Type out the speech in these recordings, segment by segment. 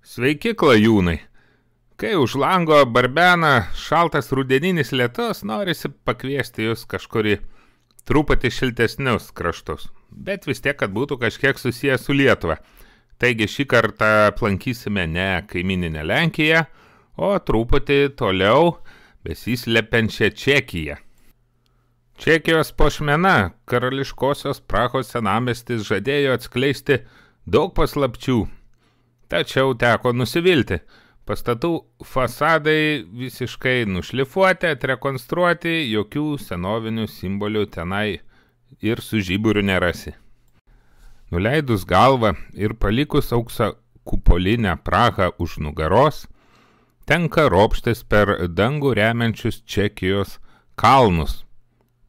Sveiki, klajūnai. Kai už lango barbena šaltas rudeninis lietus, norisi pakviesti jūs kažkurį truputį šiltesnius kraštus. Bet vis tiek, kad būtų kažkiek susijęs su Lietuva. Taigi šį kartą aplankysime ne kaimininę Lenkiją, o truputį toliau besislepiančią Čekiją. Čekijos puošmena, karališkosios Prahos senamiestis žadėjo atskleisti daug paslapčių. Tačiau teko nusivilti. Pastatų fasadai visiškai nušlifuoti, atrekonstruoti, jokių senovinių simbolių tenai ir su žiburiu nerasi. Nuleidus galvą ir palikus aukso kupolinę Prahą už nugaros, tenka ropštis per dangų remiančius Čekijos kalnus.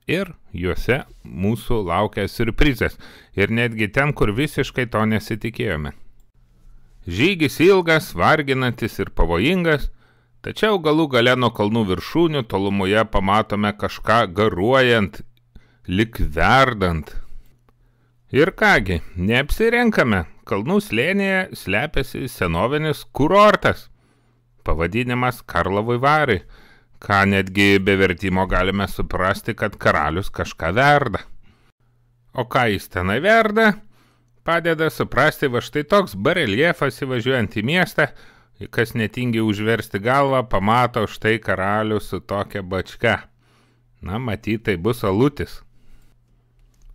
Ir juose mūsų laukia siurprizas. Ir netgi ten, kur visiškai to nesitikėjome. Žygis ilgas, varginantis ir pavojingas, tačiau galų gale nuo kalnų viršūnių tolumoje pamatome kažką garuojant, lyg verdant. Ir kągi, neapsirenkame, kalnų slėnyje slepiasi senovinis kurortas, pavadinimas Karlovy Vary, ką netgi be vertimo galime suprasti, kad karalius kažką verda. O ką jis tenai verda? Padeda suprasti va štai toks bareljefas įvažiuojant į miestą, kas netingi užversti galvą, pamato štai karalių su tokia bačka. Na, matyt, tai bus alutis.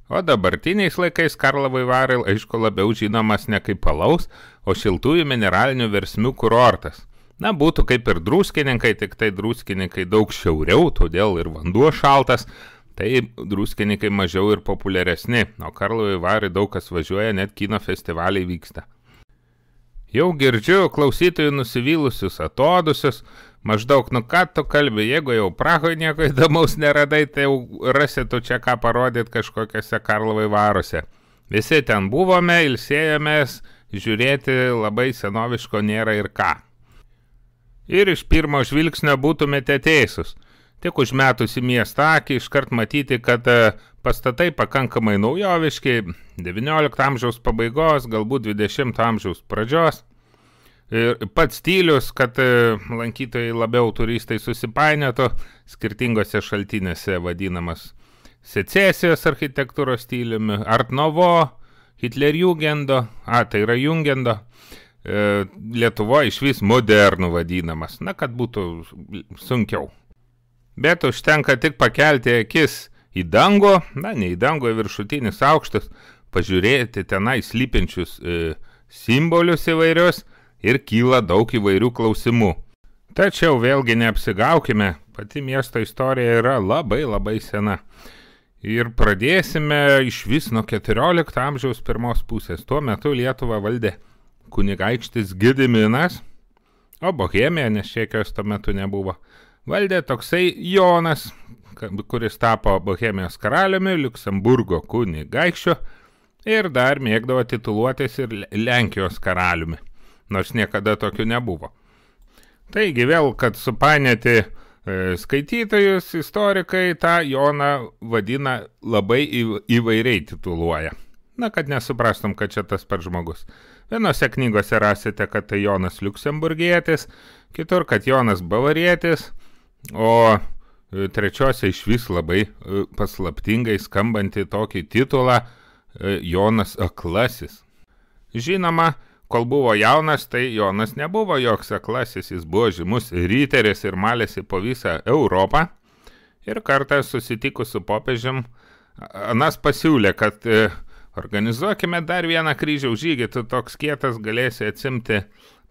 O dabartiniais laikais Karlovy Vary, aišku, labiau žinomas ne kaip alaus, o šiltųjų mineralinių versmių kurortas. Na, būtų kaip ir druskininkai, tik tai druskininkai daug šiauriau, todėl ir vanduo šaltas, tai druskininkai mažiau ir populiaresni, o Karlovy Vary daug kas važiuoja, net kino festivaliai vyksta. Jau girdžiu klausytojų nusivylusius atodusius, maždaug, ką tu kalbi, jeigu jau Prahoje nieko įdomaus neradai, tai jau rasi tu čia ką parodyti kažkokiose Karlovy Varuose. Visi ten buvome, ilsėjomės, žiūrėti labai senoviško nėra ir ką. Ir iš pirmo žvilgsnio būtumėte teisūs. Tik užmetus į miestą akį iškart matyti, kad pastatai pakankamai naujoviški, 19 amžiaus pabaigos, galbūt 20 amžiaus pradžios. Ir pats stilius, kad lankytojai labiau turistai susipainiotų, skirtingose šaltinėse vadinamas secesijos architektūros stiliumi, Art Nouveau, Hitlerjugendo, tai yra Jungendo, Lietuvoje išvis modernų vadinamas, kad būtų sunkiau. Bet užtenka tik pakelti akis į dangų, ne į dangų, į viršutinis aukštus, pažiūrėti tenai slypinčius simbolius įvairius ir kyla daug įvairių klausimų. Tačiau vėlgi neapsigaukime, pati miesto istorija yra labai sena. Ir pradėsime iš vis nuo 14 amžiaus pirmos pusės. Tuo metu Lietuvą valdė kunigaikštis Gediminas, o Bohemija, nes Čekijos tuo metu nebuvo, valdė toksai Jonas, kuris tapo Bohemijos karaliumi, Liuksemburgo kunigaikščiu ir dar mėgdavo tituluotis ir Lenkijos karaliumi, nors niekada tokių nebuvo. Taigi vėl, kad supainioti skaitytojus, istorikai tą Joną vadina labai įvairiai tituluoja. Kad nesuprastum, kad čia tas pats žmogus. Vienose knygose rasite, kad tai Jonas Liuksemburgietis, kitur, kad Jonas Bavarietis, o trečiose iš vis labai paslaptingai skambantį tokį titulą Jonas Aklasis. Žinoma, kol buvo jaunas, tai Jonas nebuvo joks aklasis, jis buvo žymus ryteris ir malėsi po visą Europą. Ir kartą susitikus su popiežium, anas pasiūlė, kad organizuokime dar vieną kryžiaus žygį, tu toks kietas galėsi atsimti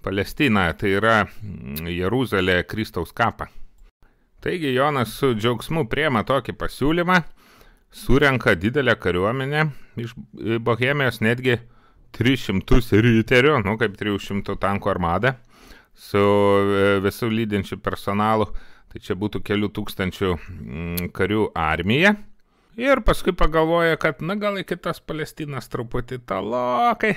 Palestiną, tai yra Jeruzalė Kristaus kapą. Taigi Jonas su džiaugsmu priema tokį pasiūlymą, surenka didelę kariuomenę iš Bohemijos, netgi 300 riterių, kaip 300 tankų armada, su visų lydinčių personalu, tai čia būtų kelių tūkstančių karių armija. Ir paskui pagalvoja, kad gal iki tas Palestinas truputį talokai,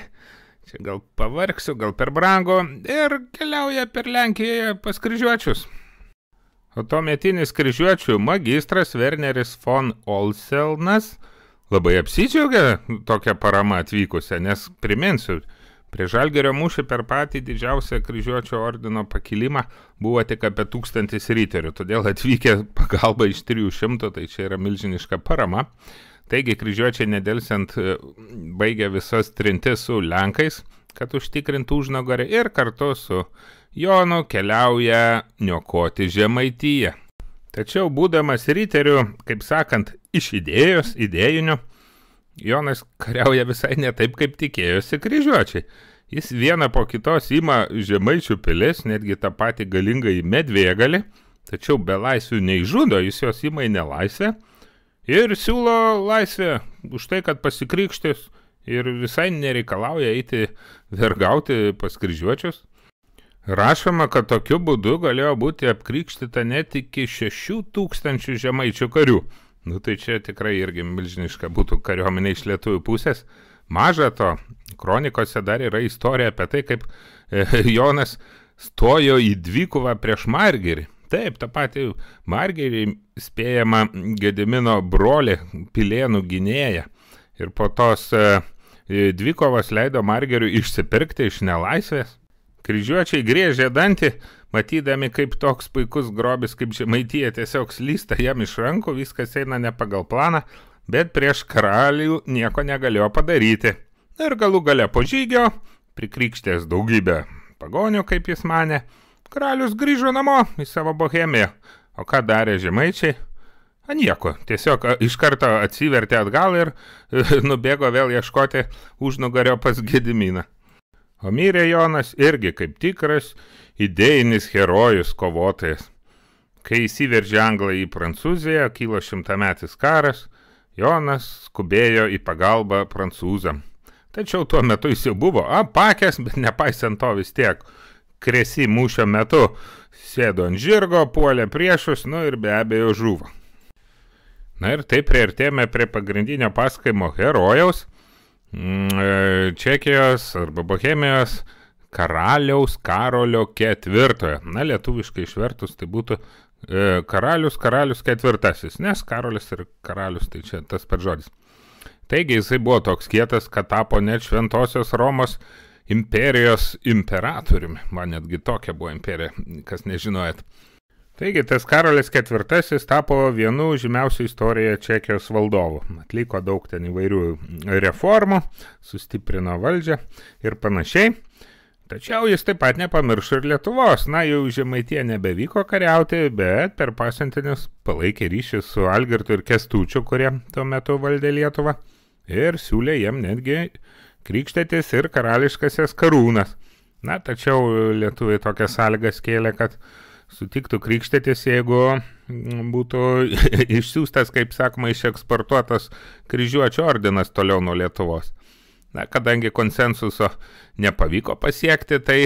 čia gal pavargsiu, gal per brangu, ir keliauja per Lenkiją pas kryžiuočius. O tuometinis kryžiuočių magistras Werneris von Olselnas labai apsidžiaugė tokią paramą atvykusią, nes priminsiu, Prie Žalgirio mūšį per patį didžiausią kryžiuočio ordino pakilimą buvo tik apie 1000 riterių, todėl atvykę pagalba iš 300, tai čia yra milžiniška parama. Taigi kryžiuočiai nedelsiant baigė visas trintis su Lenkais, kad užtikrintų užnugarį, ir kartu su Jonu keliauja niokoti Žemaitiją. Tačiau būdamas riteriu, kaip sakant, iš idėjinių, Jonas kariauja visai ne taip, kaip tikėjosi kryžiuočiai. Jis vieną po kitos ima Žemaičių pilis, netgi tą patį galingą į Medvėgalį, tačiau be laisvių neižudo, jis jos ima į nelaisvę ir siūlo laisvę už tai, kad pasikrikštis, ir visai nereikalauja eiti vergauti pas kryžiuočius. Rašoma, kad tokiu būdu galėjo būti apkrikštyta net iki 6000 žemaičių karių. Nu tai čia tikrai irgi milžiniška būtų kariuomenė iš lietuvių pusės. Maža to, kronikose dar yra istorija apie tai, kaip Jonas stojo į dvikovą prieš Margirį. Taip, tą patį Margirį spėjama Gedimino brolį Pilėnų gynėją. Ir po tos dvikovos leido Margiriui išsipirkti iš nelaisvės. Kryžiuočiai griežė dantį, matydami, kaip toks puikus grobis kaip Žemaitija tiesiog slysta jam iš rankų, viskas eina ne pagal planą, bet prieš karalių nieko negalėjo padaryti. Ir galų gale po žygio, prikrikštęs daugybę pagonių, kaip jis manė, karalius grįžo namo į savo Bohemiją. O ką darė Žemaičiai? Nieko, tiesiog iš karto atsivertė atgal ir nubėgo vėl ieškoti užnugario pas Gediminą. O mirė Jonas irgi kaip tikras idėjinis herojus kovotojas. Kai įsiveržė anglai į Prancūziją, kilo 100-metis karas, Jonas skubėjo į pagalbą prancūzam. Tačiau tuo metu jis jau buvo apakęs, bet nepaisant to vis tiek Kresi mūšio metu sėdo ant žirgo, puolė priešus, ir be abejo žuvo. Na ir taip priartėjome prie pagrindinio pasakojimo herojaus, Čekijos arba Bohemijos karaliaus Karolio IV. Na, lietuviškai išvertus tai būtų karalius IV, nes Karolis ir karalius tai čia tas pats žodis. Taigi jisai buvo toks kietas, kad tapo net Šventosios Romos imperijos imperatoriumi. Man netgi tokia buvo imperija, kas nežinojat. Taigi tas Karolis IV tapo vienu žymiausių istorijoje Čekijos valdovų. Atliko daug ten įvairių reformų, sustiprino valdžią ir panašiai. Tačiau jis taip pat nepamiršo ir Lietuvos. Na, jau Žemaitija nebevyko kariauti, bet per pasiuntinius palaikė ryšį su Algirdu ir Kęstučiu, kurie tuo metu valdė Lietuvą, ir siūlė jiem netgi krikštytis ir karališkasias karūnas. Na, tačiau lietuviai tokias sąlygas kėlė, kad sutiktų krikštytis, jeigu būtų išsiųstas, kaip sakoma, išeksportuotas kryžiuočio ordinas toliau nuo Lietuvos. Na, kadangi konsensuso nepavyko pasiekti, tai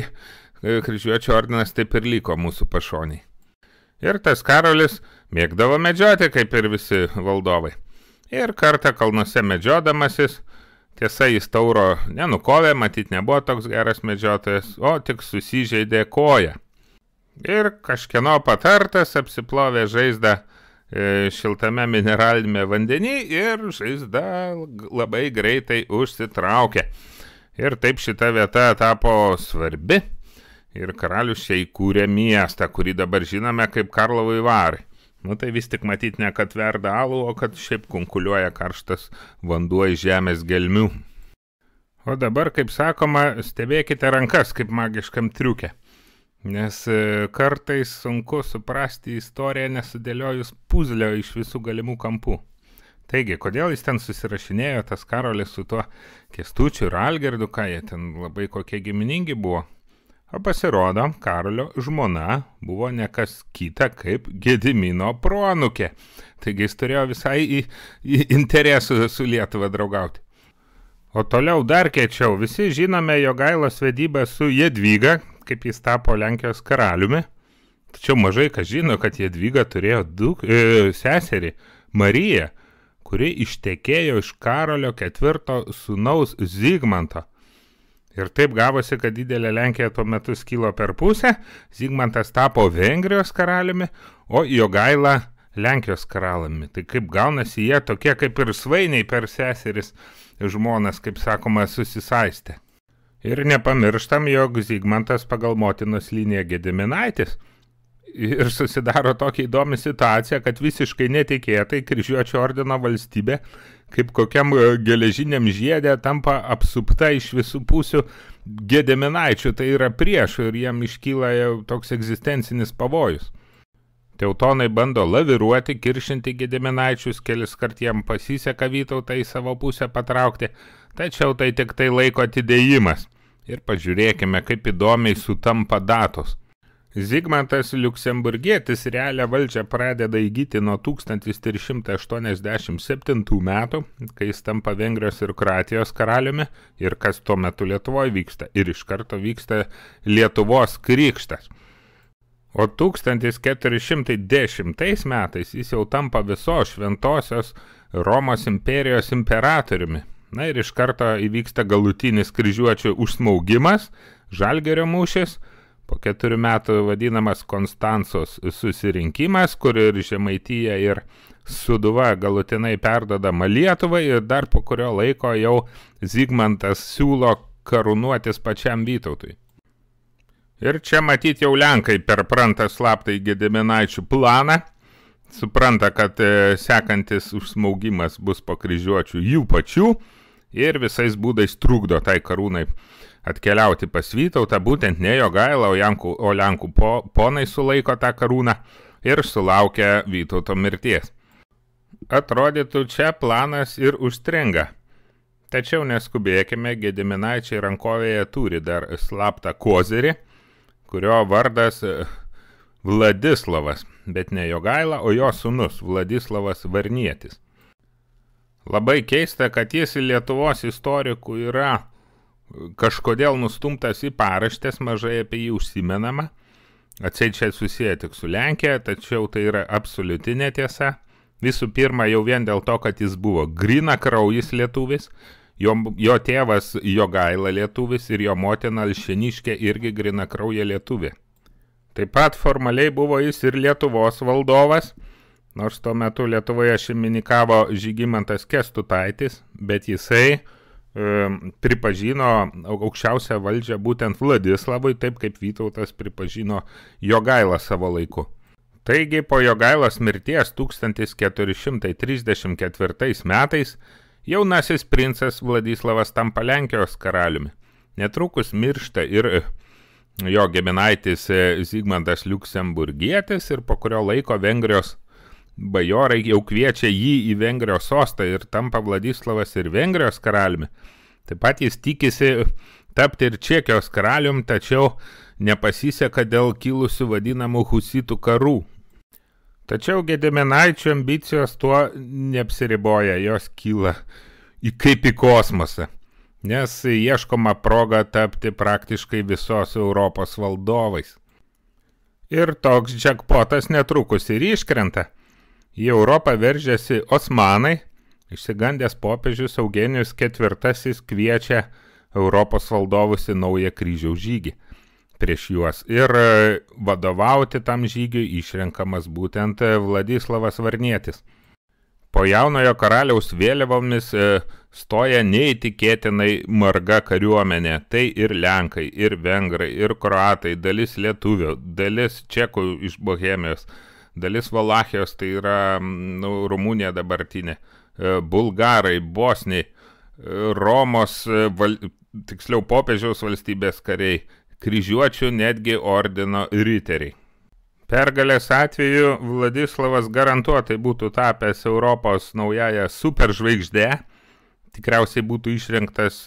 kryžiuočio ordinas taip ir liko mūsų pašoniai. Ir tas Karolis mėgdavo medžioti, kaip ir visi valdovai. Ir kartą kalnuose medžiodamasis, tiesa, jis tauro nenukovė, matyt nebuvo toks geras medžiotojas, o tik susižeidė koją. Ir kažkieno patartas apsiplovė žaizdą šiltame mineralinėme vandenį ir žaizda labai greitai užsitraukė. Ir taip šita vieta tapo svarbi ir karalius čia įkūrė miestą, kurį dabar žinome kaip Karlovy Vary. Nu tai vis tik matyt ne kad verda alų, o kad šiaip kunkuliuoja karštas vanduo iš žemės gelmių. O dabar, kaip sakoma, stebėkite rankas kaip magiškam triuke. Nes kartais sunku suprasti istoriją nesudėliojus puzlio iš visų galimų kampų. Taigi, kodėl jis ten susirašinėjo, tas Karolis su tuo Kęstučiu ir Algirdu, ką jie ten labai kokie giminingi buvo? O pasirodo, Karolio žmona buvo ne kas kita kaip Gedimino proanūkė. Taigi jis turėjo visai į interesų su Lietuva draugauti. O toliau dar kiečiau, visi žinome Jogailos vedybą su Jadvyga, kaip jis tapo Lenkijos karaliumi. Tačiau mažai kas žino, kad Jadvyga turėjo seserį Mariją, kuri ištekėjo iš Karolio IV sūnaus Zigmanto. Ir taip gavosi, kad didelė Lenkija tuo metu skilo per pusę, Zigmantas tapo Vengrijos karaliumi, o Jogaila Lenkijos karaliumi. Tai kaip gaunasi jie tokie kaip ir svainiai per seseris žmonas, kaip sakoma, susisaistė. Ir nepamirštam, jog Zigmantas pagal motinos liniją Gediminaitis. Ir susidaro tokia įdomi situacija, kad visiškai netikėtai Kryžiuočių ordino valstybė, kaip kokiam geležiniam žiedė, tampa apsupta iš visų pusių Gediminaičių, tai yra priešų, ir jiem iškyla jau toks egzistencinis pavojus. Teutonai bando laviruoti, kiršinti Gediminaičius, kelis kart jam pasiseka Vytautą į savo pusę patraukti, tačiau tai tik tai laiko atidėjimas. Ir pažiūrėkime, kaip įdomiai sutampa datos. Zigmantas Liuksemburgietis realią valdžią pradeda įgyti nuo 1387 metų, kai jis tampa Vengrijos ir Kroatijos karaliumi, ir kas tuo metu Lietuvoje vyksta, ir iš karto vyksta Lietuvos krikštas. O 1410 metais jis jau tampa visos Šventosios Romos imperijos imperatoriumi. Na ir iš karto įvyksta galutinis kryžiuočių užsmaugimas, Žalgirio mūšis, po 4 metų vadinamas Konstancos susirinkimas, kur ir Žemaitija ir Sūduva galutinai perdodama Lietuvai, ir dar po kurio laiko jau Zigmantas siūlo karūnuotis pačiam Vytautui. Ir čia matyti jau Lenkai perpranta slaptai Gediminaičių planą, supranta, kad sekantis užsmaugimas bus po kryžiuočių jų pačių ir visais būdais trukdo tai karūnai atkeliauti pas Vytautą, būtent ne Jogaila, o Lenkų ponai sulaiko tą karūną ir sulaukia Vytauto mirties. Atrodytų, čia planas ir užstringa. Tačiau neskubėkime, Gediminaičiai rankovėje turi dar slaptą kozirį, kurio vardas Vladislavas, bet ne Jogaila, o jo sūnus Vladislavas Varnietis. Labai keista, kad jis Lietuvos istorikų yra kažkodėl nustumtas į paraštės, mažai apie jį užsimenama. Atseit čia susiję tik su Lenkija, tačiau tai yra absoliuti netiesa. Visų pirma, jau vien dėl to, kad jis buvo grynakraujis lietuvis, jo tėvas Jogaila lietuvis ir jo motina Alšėniškė irgi grynakraujė lietuvė. Taip pat formaliai buvo jis ir Lietuvos valdovas, nors tuo metu Lietuvoje šeimininkavo Žygimantas Kęstutaitis, bet jisai pripažino aukščiausią valdžią būtent Vladislavui, taip kaip Vytautas pripažino Jogailą savo laiku. Taigi po Jogailos mirties 1434 metais jaunasis princas Vladislavas tampa Lenkijos karaliumi. Netrukus miršta ir jo giminaitis Zigmantas Liuksemburgietis, ir po kurio laiko Vengrijos bajorai jau kviečia jį į Vengrijos sostą ir tampa Vladislavas ir Vengrijos karaliumi. Taip pat jis tikisi tapti ir Čekijos karalium, tačiau nepasiseka dėl kilusių vadinamų husitų karų. Tačiau Gediminaičių ambicijos tuo neapsiriboja, jos kyla kaip į kosmosą, nes ieškoma proga tapti praktiškai visos Europos valdovais. Ir toks džekpotas netrukus ir iškrenta. Į Europą veržiasi osmanai, išsigandęs popiežius Eugenijus IV kviečia Europos valdovus į naują kryžiaus žygį prieš juos. Ir vadovauti tam žygiui išrenkamas būtent Vladislavas Varnietis. Po jaunojo karaliaus vėliavomis stoja neįtikėtinai marga kariuomenė. Tai ir Lenkai, ir Vengrai, ir Kroatai, dalis lietuvių, dalis čekų iš Bohemijos, dalis Valachijos, tai yra Rumunija dabartinė, bulgarai, bosniai, Romos, tiksliau popiežiaus valstybės kariai, kryžiuočių netgi ordino riteriai. Pergalės atveju Vladislavas garantuotai būtų tapęs Europos naująją superžvaigždę, tikriausiai būtų išrinktas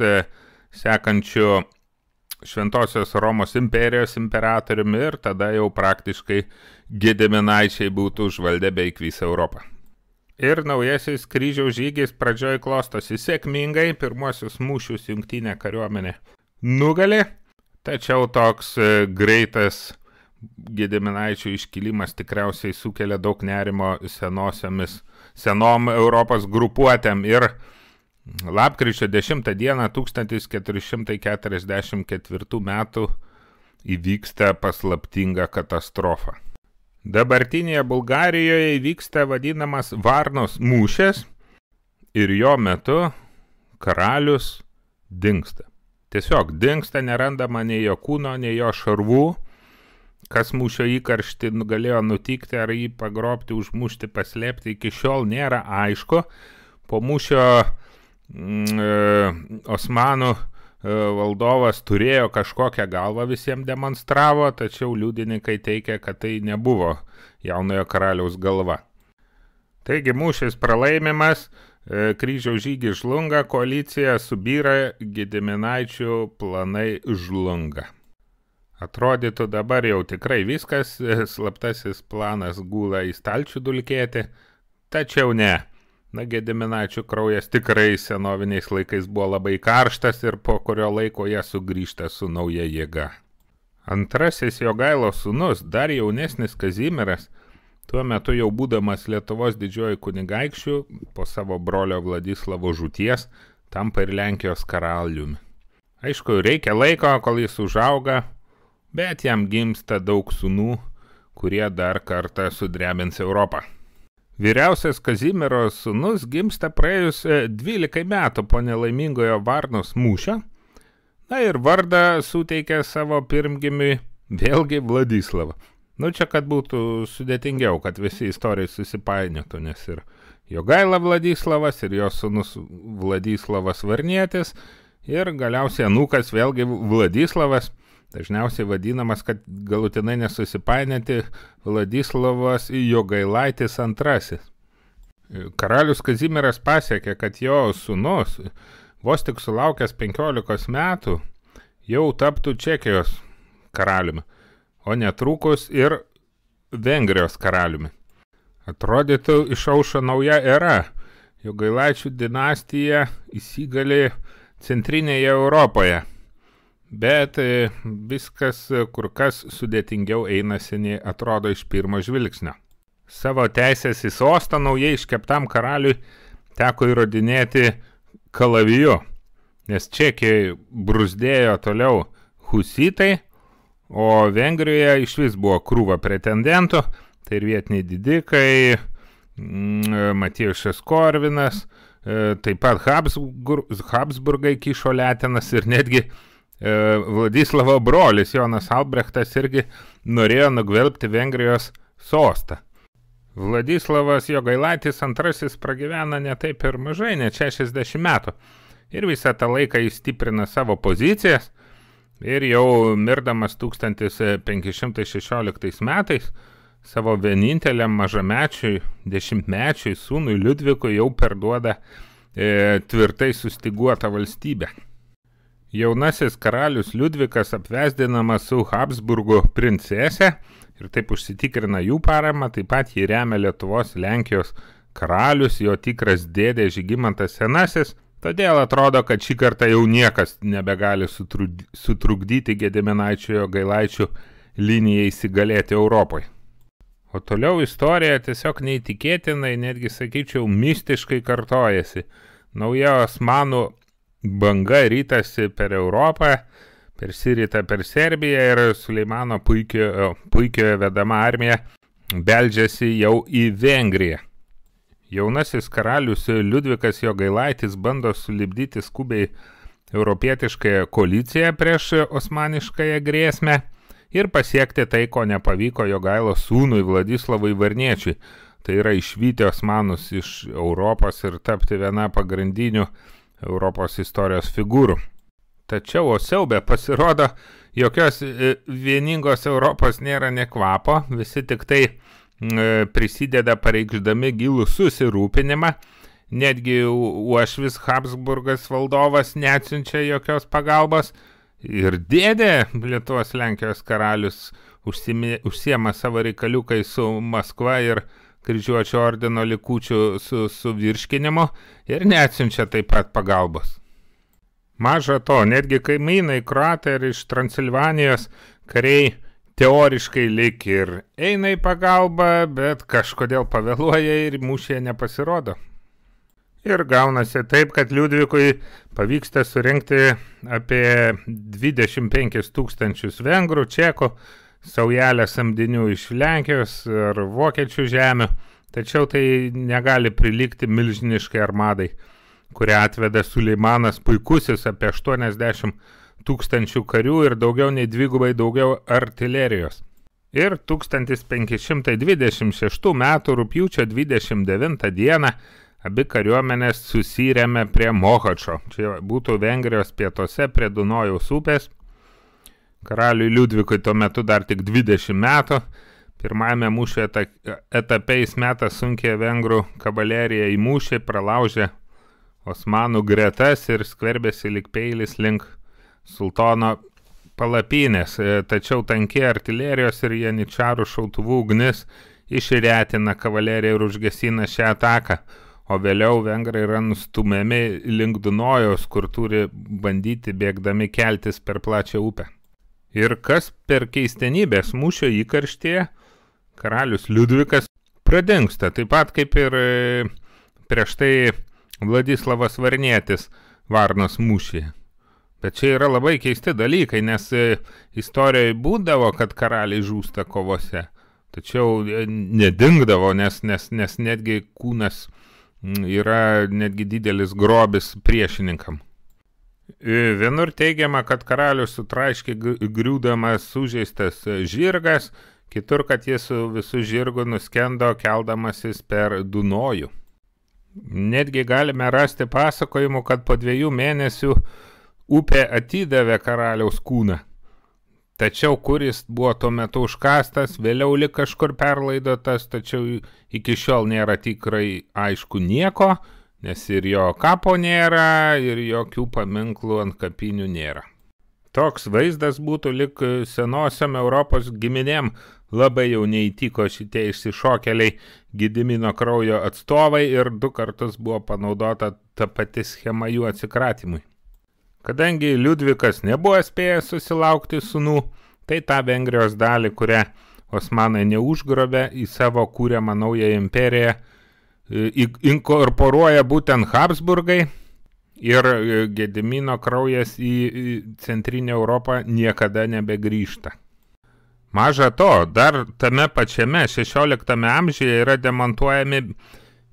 sekančiu Šventosios Romos imperijos imperatoriumi ir tada jau praktiškai Gediminaičiai būtų užvaldę beveik visą Europą. Ir naujasis kryžiaus žygis pradžioj klostosi sėkmingai, pirmuosius mūšius jungtinė kariuomenė nugalė, tačiau toks greitas Gediminaičių iškilimas tikriausiai sukelia daug nerimo senom Europos grupuotėm ir lapkričio 10 dieną 1444 metų įvyksta paslaptinga katastrofa. Dabartinėje Bulgarijoje įvyksta vadinamas Varnos mūšis ir jo metu karalius dingsta. Tiesiog dingsta, nerandama nei jo kūno, nei jo šarvų. Kas mūšio įkarštį galėjo nutikti, ar jį pagrobti, užmušti, paslėpti, iki šiol nėra aišku. Po mūšio Osmanų valdovas turėjo kažkokią galvą, visiems demonstravo, tačiau liudininkai teigia, kad tai nebuvo jaunojo karaliaus galva. Taigi mūšis pralaimimas, kryžiaus žygis žlunga, koalicija subyra, Gediminaičių planai žlunga. Atrodytų dabar jau tikrai viskas, slaptasis planas gula į stalčių dulkėti, tačiau ne. Na, Gediminaičių kraujas tikrai senoviniais laikais buvo labai karštas ir po kurio laiko jie sugrįžta su nauja jėga. Antrasis Jogailos sūnus, dar jaunesnis Kazimieras, tuo metu jau būdamas Lietuvos didžioji kunigaikščių, po savo brolio Vladislavo žūties, tampa ir Lenkijos karaliumi. Aišku, reikia laiko, kol jis užauga, bet jam gimsta daug sūnų, kurie dar kartą sudrebins Europą. Vyriausias Kazimiero sūnus gimsta praėjus 12 metų po nelaimingojo Varnos mūšio, na ir vardą suteikė savo pirmgimiui vėlgi Vladislavą. Nu čia, kad būtų sudėtingiau, kad visi istorijai susipainiotų, nes ir Jogaila Vladislavas, ir jo sūnus Vladislavas Varnietis, ir galiausiai anūkas vėlgi Vladislavas, dažniausiai vadinamas, kad galutinai nesusipainioti, Vladislavas Jogailaitis II. Karalius Kazimieras pasiekė, kad jo sūnus, vos tik sulaukęs 15 metų, jau taptų Čekijos karaliumi, o netrukus ir Vengrijos karaliumi. Atrodytų, išaušo nauja era. Jogailaičių dinastija įsigalė centrinėje Europoje. Bet viskas kur kas sudėtingiau einasi, nei atrodo iš pirmo žvilgsnio. Savo teisės į sostą naujai iškeptam karaliui teko įrodinėti kalaviju, nes Čekijoje bruzdėjo toliau husitai, o Vengrijoje išvis buvo krūva pretendentų, tai ir vietiniai didikai, Matijušas Korvinas, taip pat Habsburgai kišo letenas ir netgi Vladislavo brolis Jonas Albrechtas irgi norėjo nugvelbti Vengrijos sostą. Vladislavas Jogailaitis II pragyvena ne taip ir mažai, net 60 metų. Ir visą tą laiką jis stiprina savo pozicijas ir jau mirdamas 1516 metais savo vieninteliam mažamečiui, 10-mečiui sūnui Liudvikui jau perduoda tvirtai sustiguotą valstybę. Jaunasis karalius Liudvikas apvesdinamas su Habsburgo princese ir taip užsitikrina jų paramą, taip pat jį remia Lietuvos Lenkijos karalius, jo tikras dėdė Žygimantas Senasis, todėl atrodo, kad šį kartą jau niekas nebegali sutrukdyti Gediminaičių Jogailaičių linijai įsigalėti Europoje. O toliau istorija tiesiog neįtikėtinai, netgi sakyčiau, mistiškai kartojasi. Nauja Osmanų banga rytasi per Europą, persiryta per Serbiją ir Suleimano puikioje vedama armija beldžiasi jau į Vengriją. Jaunasis karalius Liudvikas Jogailaitis bando sulipdyti skubiai europietiškąją koaliciją prieš osmaniškąją grėsmę ir pasiekti tai, ko nepavyko Jogailos sūnui Vladislavui Varniečiui. Tai yra išvyti osmanus iš Europos ir tapti viena pagrindinių Europos istorijos figūrų. Tačiau, o siaubė, pasirodo, jokios vieningos Europos nėra nė kvapo, visi tik tai prisideda pareikšdami gilų susirūpinimą, netgi uošvis Habsburgas valdovas neatsiunčia jokios pagalbos ir dėdė Lietuvos Lenkijos karalius užsiema savo reikaliukai su Maskva ir Kryžiuočio ordino likučių su virškinimu ir neatsiunčia taip pat pagalbos. Maža to, netgi kaimynai kroatai ir iš Transilvanijos kariai teoriškai lyg ir eina į pagalbą, bet kažkodėl pavėluoja ir mūšyje nepasirodo. Ir gaunasi taip, kad Liudvikui pavyksta surinkti apie 25 000 vengrų, čekų, saujelę samdinių iš Lenkijos ar vokiečių žemių, tačiau tai negali prilygti milžiniškai armadai, kurią atveda Suleimanas Puikusis apie 80 tūkstančių karių ir daugiau nei dvigubai daugiau artilerijos. Ir 1526 metų rugpjūčio 29 dieną abi kariuomenės susirėmė prie Mohačo. Čia būtų Vengrijos pietuose prie Dunojaus upės. Karaliui Liudvikui tuo metu dar tik 20 metų. Pirmajame mūšio etape jis metą sunkiai vengrų kavaleriją į mūšį, pralaužė osmanų gretas ir skverbėsi lyg peilis link sultono palapinės. Tačiau tankiai artilerijos ir janičarų šautuvų ugnis išretina kavaleriją ir užgesina šią ataką. O vėliau vengrai yra nustumiami link Dunojaus, kur turi bandyti bėgdami keltis per plačią upę. Ir kas per keistenybės mūšio įkarštyje, karalius Liudvikas pradingsta, taip pat kaip ir prieš tai Vladislavas Varnietis Varnos mūšyje. Bet čia yra labai keisti dalykai, nes istorijoje būdavo, kad karaliai žūsta kovose, tačiau nedingdavo, nes netgi kūnas yra netgi didelis grobis priešininkam. Vienur teigiama, kad karalius sutraiškė griūdamas sužeistas žirgas, kitur, kad jis su visu žirgu nuskendo keldamasis per Dunojų. Netgi galime rasti pasakojimų, kad po 2 mėnesių upė atidavė karaliaus kūną. Tačiau kuris buvo tuo metu užkastas, vėliau lik kažkur perlaidotas, tačiau iki šiol nėra tikrai aišku nieko, nes ir jo kapo nėra, ir jokių paminklų ant kapinių nėra. Toks vaizdas būtų lik senosiam Europos giminėm, labai jau neįtiko šitie išsišokėliai Gedimino kraujo atstovai ir 2 kartus buvo panaudota ta pati schema jų atsikratymui. Kadangi Liudvikas nebuvo spėjęs susilaukti sūnų, tai tą Vengrijos dalį, kurią osmanai neužgrobė, į savo kūriamą naują imperiją inkorporuoja būtent Habsburgai ir Gedimino kraujas į centrinę Europą niekada nebegrįžta. Maža to, dar tame pačiame 16 amžiuje yra demontuojami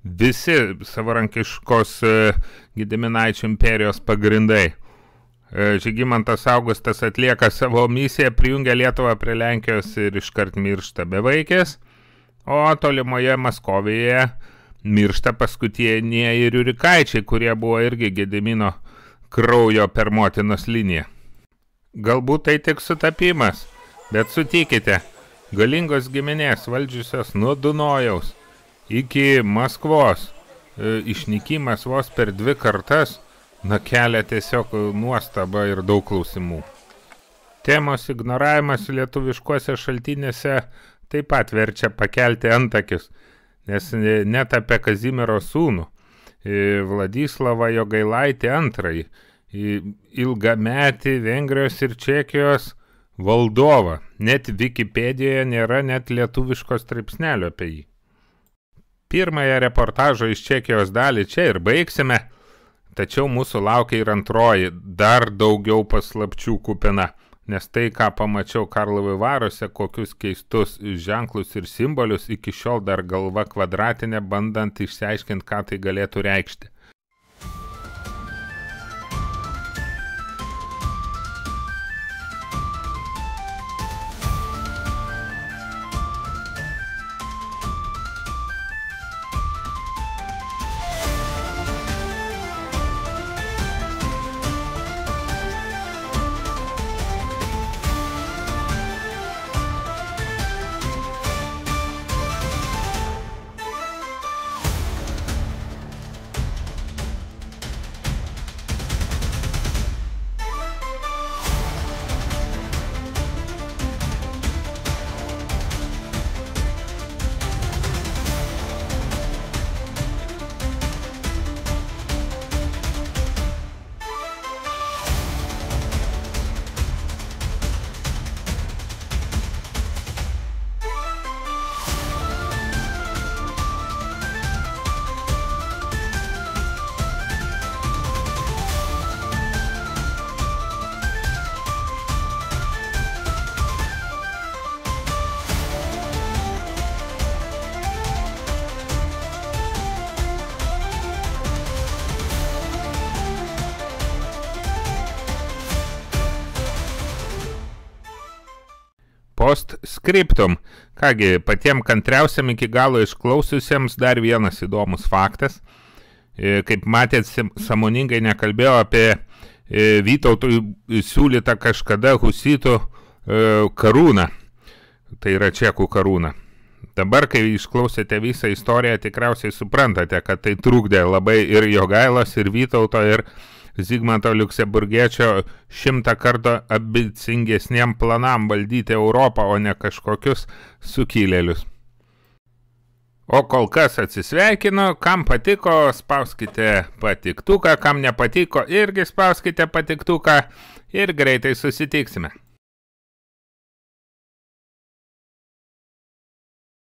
visi savarankiškos Gediminaičių imperijos pagrindai. Žygimantas Augustas atlieka savo misiją, prijungia Lietuvą prie Lenkijos ir iškart miršta bevaikės, o tolimoje Maskovijoje miršta paskutienieji Riurikaičiai, kurie buvo irgi Gedimino kraujo per motinos liniją. Galbūt tai tik sutapimas, bet sutikite, galingos giminės valdžiusios nuo Dunojaus iki Maskvos, išnykimas vos per 2 kartas, kelia tiesiog nuostabą ir daug klausimų. Temos ignoravimas lietuviškuose šaltinėse taip pat verčia pakelti antakius, nes net apie Kazimiero sūnų, Vladislavą Jogailaitį II, ilgametį Vengrijos ir Čekijos valdovą, net Wikipedijoje nėra net lietuviško straipsnelio apie jį. Pirmąją reportažo iš Čekijos dalį čia ir baigsime, tačiau mūsų laukia ir antroji, dar daugiau paslapčių kupina, nes tai, ką pamačiau Karlovy Varuose, kokius keistus ženklus ir simbolius, iki šiol dar galva kvadratinė, bandant išsiaiškinti, ką tai galėtų reikšti. Postscriptum. Kągi, patiem kantriausiam iki galo išklausiusiems dar vienas įdomus faktas. Kaip matėt, sąmoningai nekalbėjau apie Vytautui siūlytą kažkada husitų karūną. Tai yra čekų karūna. Dabar, kai išklausėte visą istoriją, tikriausiai suprantate, kad tai trukdė labai ir Jogailos, ir Vytauto, ir Zigmanto Liuksemburgiečio 100 kartų ambicingesniem planam valdyti Europą, o ne kažkokius sukilėlius. O kol kas atsisveikinu, kam patiko, spauskite patiktuką, kam nepatiko, irgi spauskite patiktuką ir greitai susitiksime.